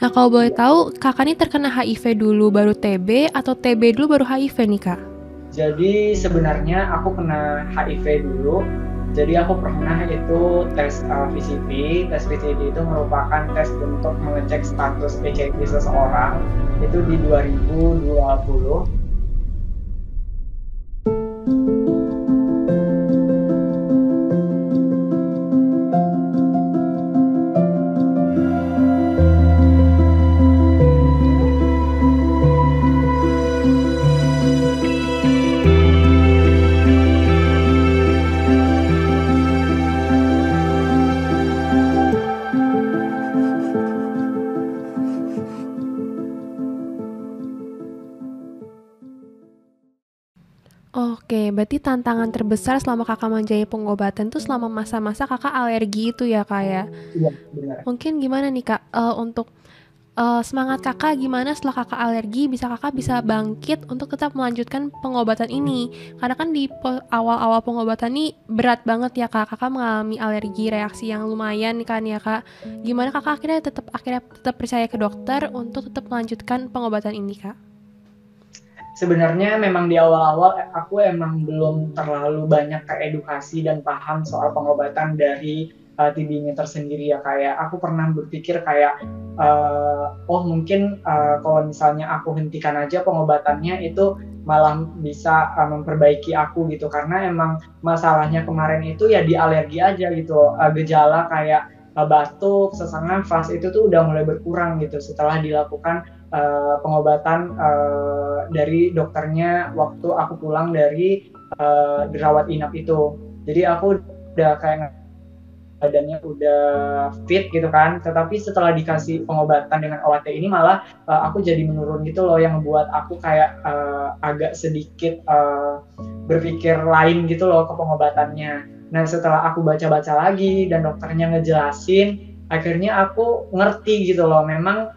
Nah, kalau boleh tahu, kakak ini terkena HIV dulu baru TB atau TB dulu baru HIV nih, Kak? Jadi sebenarnya aku kena HIV dulu. Jadi aku pernah itu tes VCT. Tes VCT itu merupakan tes untuk mengecek status HIV seseorang. Itu di 2020. Oke, berarti tantangan terbesar selama kakak menjalani pengobatan tuh selama masa-masa kakak alergi itu ya, Kak ya? Iya, benar. Mungkin gimana nih, Kak, untuk semangat kakak gimana setelah kakak alergi bisa kakak bisa bangkit untuk tetap melanjutkan pengobatan ini, karena kan di awal-awal pengobatan ini berat banget ya, Kak. Kakak mengalami alergi reaksi yang lumayan kan ya, Kak. Gimana kakak akhirnya tetap percaya ke dokter untuk tetap melanjutkan pengobatan ini, Kak? Sebenarnya memang di awal-awal aku emang belum terlalu banyak keedukasi dan paham soal pengobatan dari TB ini tersendiri ya. Kayak aku pernah berpikir kayak oh mungkin kalau misalnya aku hentikan aja pengobatannya itu malah bisa memperbaiki aku gitu, karena emang masalahnya kemarin itu ya di alergi aja gitu. Gejala kayak batuk, sesak nafas itu tuh udah mulai berkurang gitu setelah dilakukan pengobatan dari dokternya waktu aku pulang dari dirawat inap itu. Jadi aku udah kayak badannya udah fit gitu kan, tetapi setelah dikasih pengobatan dengan OAT ini malah aku jadi menurun gitu loh, yang membuat aku kayak agak sedikit berpikir lain gitu loh ke pengobatannya. Nah setelah aku baca-baca lagi dan dokternya ngejelasin, akhirnya aku ngerti gitu loh, memang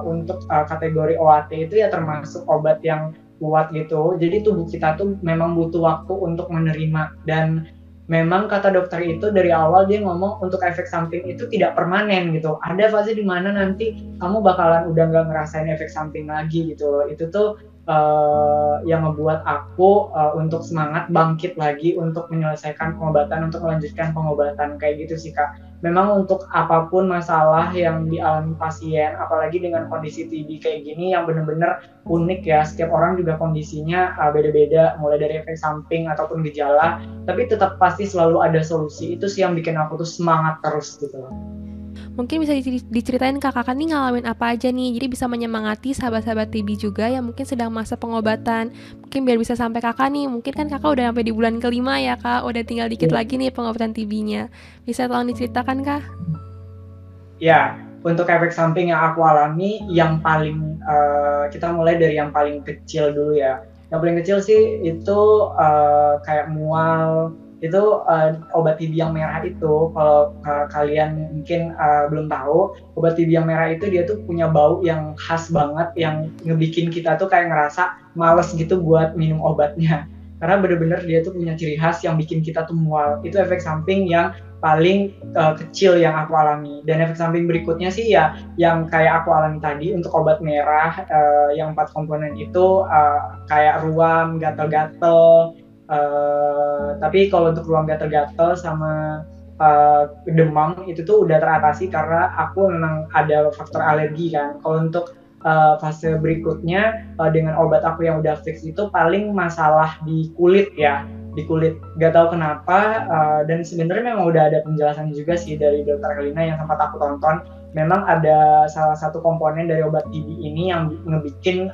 untuk kategori OAT itu ya termasuk obat yang kuat gitu. Jadi tubuh kita tuh memang butuh waktu untuk menerima, dan memang kata dokter itu dari awal dia ngomong untuk efek samping itu tidak permanen gitu. Ada fase di mana nanti kamu bakalan udah nggak ngerasain efek samping lagi gitu loh. Itu tuh yang membuat aku untuk semangat bangkit lagi untuk menyelesaikan pengobatan, untuk melanjutkan pengobatan kayak gitu sih Kak. Memang untuk apapun masalah yang dialami pasien, apalagi dengan kondisi TB kayak gini yang bener-bener unik ya, setiap orang juga kondisinya beda-beda, mulai dari efek samping ataupun gejala, tapi tetap pasti selalu ada solusi. Itu sih yang bikin aku tuh semangat terus gitu loh. Mungkin bisa diceritain kakak nih ngalamin apa aja nih, jadi bisa menyemangati sahabat-sahabat TB juga yang mungkin sedang masa pengobatan. Mungkin biar bisa sampai kakak nih, mungkin kan kakak udah sampai di bulan kelima ya, Kak, udah tinggal dikit Ya, lagi nih pengobatan TB-nya. Bisa tolong diceritakan, Kak? ya, untuk efek samping yang aku alami, yang paling kita mulai dari yang paling kecil dulu ya. Yang paling kecil sih itu kayak mual, itu obat TB yang merah itu. Kalau kalian mungkin belum tahu, obat TB yang merah itu dia tuh punya bau yang khas banget, yang ngebikin kita tuh kayak ngerasa males gitu buat minum obatnya. Karena bener-bener dia tuh punya ciri khas yang bikin kita tuh mual. Itu efek samping yang paling kecil yang aku alami. Dan efek samping berikutnya sih ya yang kayak aku alami tadi untuk obat merah yang 4 komponen itu kayak ruam, gatel-gatel. Tapi kalau untuk ruam gatel-gatel sama demam itu tuh udah teratasi karena aku memang ada faktor alergi kan. Kalau untuk fase berikutnya dengan obat aku yang udah fix itu paling masalah di kulit ya, di kulit. Gak tahu kenapa, dan sebenarnya memang udah ada penjelasan juga sih dari dokter Helena yang sempat aku tonton. Memang ada salah satu komponen dari obat TB ini yang ngebikin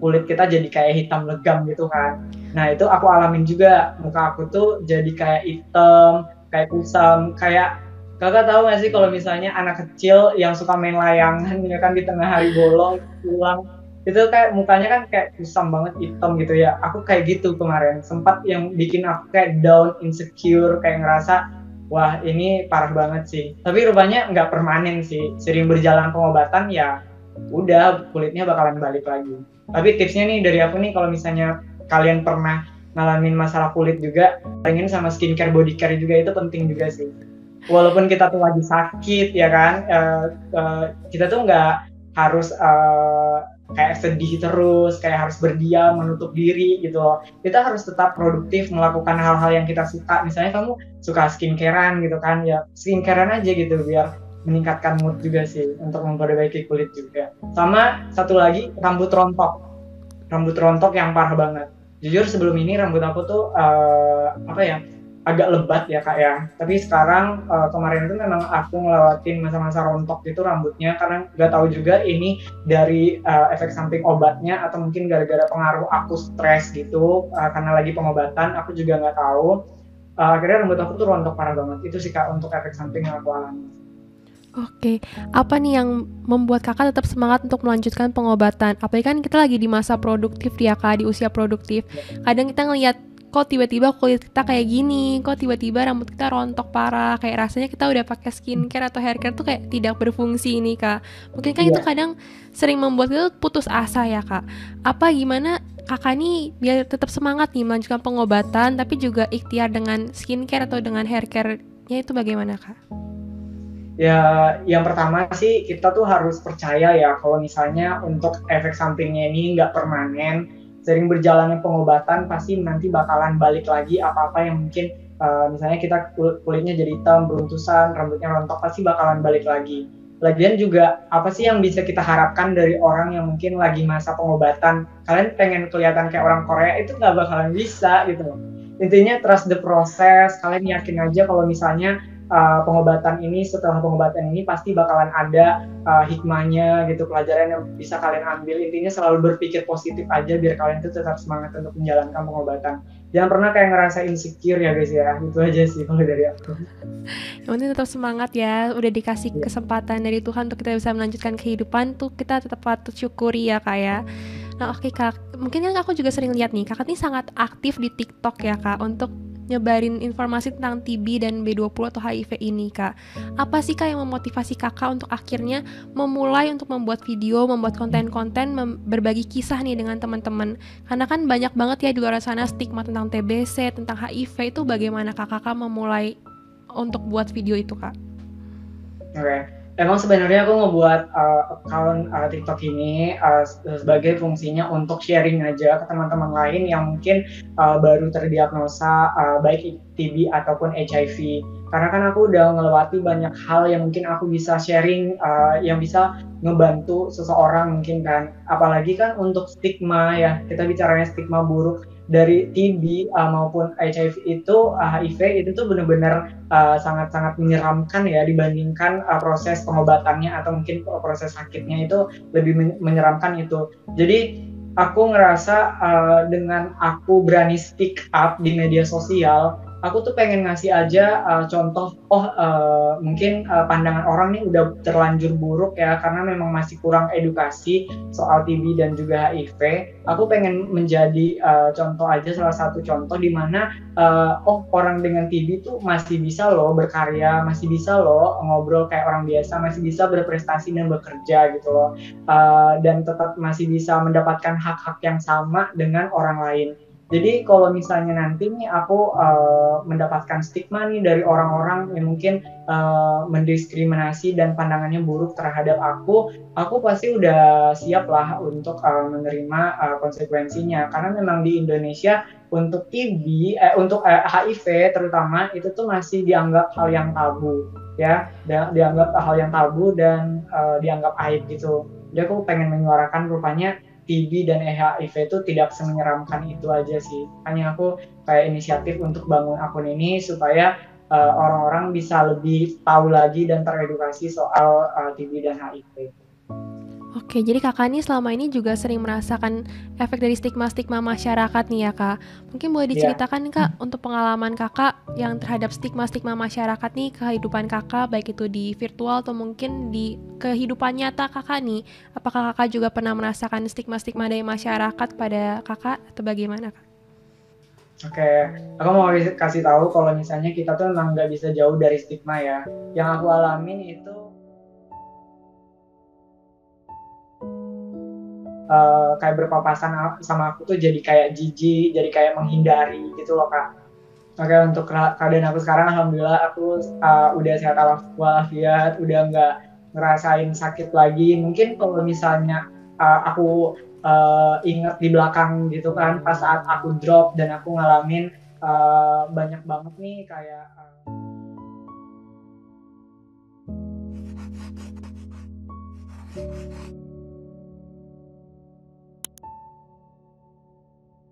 kulit kita jadi kayak hitam legam gitu kan. Nah itu aku alamin juga, muka aku tuh jadi kayak hitam, kayak kusam, kayak kakak tahu gak sih kalau misalnya anak kecil yang suka main layangan ya kan di tengah hari bolong pulang, itu kayak mukanya kan kayak kusam banget hitam gitu ya. Aku kayak gitu kemarin, sempat yang bikin aku kayak down, insecure, kayak ngerasa wah ini parah banget sih. Tapi rupanya nggak permanen sih, sering berjalan pengobatan ya udah kulitnya bakalan balik lagi. Tapi tipsnya nih dari aku nih, kalau misalnya kalian pernah ngalamin masalah kulit juga, pengen sama skincare, body care juga itu penting juga sih. Walaupun kita tuh lagi sakit ya kan, kita tuh harus kayak sedih terus, kayak harus berdiam, menutup diri gitu loh. Kita harus tetap produktif melakukan hal-hal yang kita suka. Misalnya kamu suka skincarean gitu kan, ya skincarean aja gitu biar meningkatkan mood juga sih untuk memperbaiki kulit juga. Sama satu lagi, rambut rontok. Rambut rontok yang parah banget. Jujur sebelum ini rambut aku tuh apa ya, agak lebat ya kak ya. Tapi sekarang kemarin itu memang aku ngelewatin masa-masa rontok itu rambutnya, karena nggak tahu juga ini dari efek samping obatnya atau mungkin gara-gara pengaruh aku stres gitu karena lagi pengobatan, aku juga nggak tahu. Akhirnya rambut aku tuh rontok parah banget. Itu sih kak untuk efek samping yang aku alami. Oke, apa nih yang membuat kakak tetap semangat untuk melanjutkan pengobatan? Apalagi kan kita lagi di masa produktif ya kak, di usia produktif. Kadang kita ngelihat kok tiba-tiba kulit kita kayak gini, kok tiba-tiba rambut kita rontok parah, kayak rasanya kita udah pakai skincare atau haircare tuh kayak tidak berfungsi ini kak. Mungkin kan itu kadang sering membuat kita putus asa ya kak. Apa gimana kakak nih biar tetap semangat nih melanjutkan pengobatan, tapi juga ikhtiar dengan skincare atau dengan haircare-nya itu bagaimana kak? Ya, yang pertama sih kita tuh harus percaya ya kalau misalnya untuk efek sampingnya ini nggak permanen, sering berjalannya pengobatan pasti nanti bakalan balik lagi apa-apa yang mungkin misalnya kita kulitnya jadi hitam, beruntusan, rambutnya rontok, pasti bakalan balik lagi. Lagian juga apa sih yang bisa kita harapkan dari orang yang mungkin lagi masa pengobatan? Kalian pengen kelihatan kayak orang Korea itu nggak bakalan bisa gitu loh. Intinya trust the process, kalian yakin aja kalau misalnya pengobatan ini, setelah pengobatan ini pasti bakalan ada hikmahnya gitu, pelajaran yang bisa kalian ambil. Intinya selalu berpikir positif aja biar kalian tuh tetap semangat untuk menjalankan pengobatan. Jangan pernah kayak ngerasa insecure ya guys ya. Itu aja sih kalau dari aku. Yang penting tetap semangat ya, udah dikasih kesempatan dari Tuhan untuk kita bisa melanjutkan kehidupan tuh, kita tetap patut syukuri ya kak ya. Nah oke kak, mungkin kan aku juga sering lihat nih, kakak nih sangat aktif di TikTok ya kak, untuk nyebarin informasi tentang TB dan B20 atau HIV ini kak. Apa sih kak yang memotivasi kakak untuk akhirnya memulai untuk membuat video, membuat konten-konten, berbagi kisah nih dengan teman-teman? Karena kan banyak banget ya di luar sana stigma tentang TBC, tentang HIV, itu bagaimana kakak memulai untuk buat video itu kak? Oke. Emang sebenarnya aku ngebuat account TikTok ini sebagai fungsinya untuk sharing aja ke teman-teman lain yang mungkin baru terdiagnosa baik TB ataupun HIV. Karena kan aku udah ngelewati banyak hal yang mungkin aku bisa sharing, yang bisa ngebantu seseorang mungkin kan. Apalagi kan untuk stigma ya, kita bicaranya stigma buruk dari TB maupun HIV itu tuh benar-benar sangat-sangat menyeramkan ya dibandingkan proses pengobatannya atau mungkin proses sakitnya itu lebih menyeramkan itu. Jadi aku ngerasa dengan aku berani speak up di media sosial, aku tuh pengen ngasih aja contoh, mungkin pandangan orang nih udah terlanjur buruk ya karena memang masih kurang edukasi soal TB dan juga HIV. Aku pengen menjadi contoh aja, salah satu contoh di mana orang dengan TB tuh masih bisa loh berkarya, masih bisa loh ngobrol kayak orang biasa, masih bisa berprestasi dan bekerja gitu loh, dan tetap masih bisa mendapatkan hak-hak yang sama dengan orang lain. Jadi kalau misalnya nanti nih aku mendapatkan stigma nih dari orang-orang yang mungkin mendiskriminasi dan pandangannya buruk terhadap aku pasti udah siap lah untuk menerima konsekuensinya. Karena memang di Indonesia untuk TB, untuk HIV terutama itu tuh masih dianggap hal yang tabu ya, dianggap hal yang tabu dan dianggap aib gitu. Jadi aku pengen menyuarakan rupanya TB dan HIV itu tidak semenyeramkan itu aja sih. Hanya aku kayak inisiatif untuk bangun akun ini supaya orang-orang bisa lebih tahu lagi dan teredukasi soal TB dan HIV. Oke, jadi kakak nih selama ini juga sering merasakan efek dari stigma-stigma masyarakat nih ya kak. Mungkin boleh diceritakan kak untuk pengalaman kakak yang terhadap stigma-stigma masyarakat nih, kehidupan kakak baik itu di virtual atau mungkin di kehidupan nyata kakak nih. Apakah kakak juga pernah merasakan stigma-stigma dari masyarakat pada kakak atau bagaimana kak? Oke, aku mau kasih tahu kalau misalnya kita tuh memang nggak bisa jauh dari stigma ya. Yang aku alamin itu kayak berpapasan sama aku tuh jadi kayak jijik, jadi kayak menghindari gitu loh kak. Oke, untuk keadaan aku sekarang alhamdulillah aku udah sehat walafiat, udah nggak ngerasain sakit lagi. Mungkin kalau misalnya aku ingat di belakang gitu kan, pas saat aku drop dan aku ngalamin banyak banget nih kayak